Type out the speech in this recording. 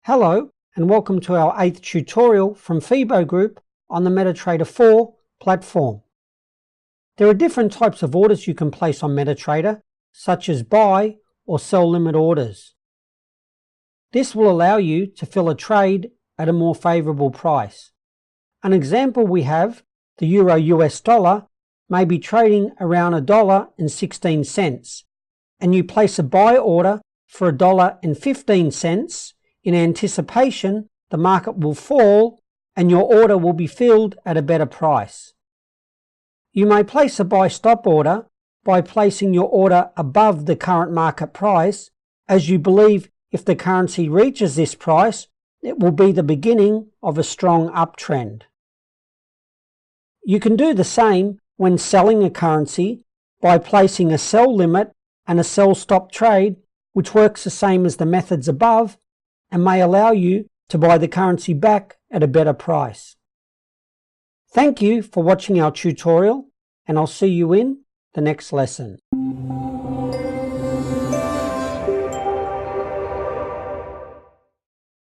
Hello and welcome to our 8th tutorial from FIBO Group on the Metatrader 4 platform. There are different types of orders you can place on Metatrader, such as buy or sell limit orders. This will allow you to fill a trade at a more favourable price. An example we have, the Euro US dollar, may be trading around $1.16, and you place a buy order for $1.15 in anticipation the market will fall and your order will be filled at a better price. You may place a buy stop order by placing your order above the current market price, as you believe if the currency reaches this price, it will be the beginning of a strong uptrend. You can do the same when selling a currency by placing a sell limit and a sell stop trade, which works the same as the methods above and may allow you to buy the currency back at a better price. Thank you for watching our tutorial, and I'll see you in the next lesson.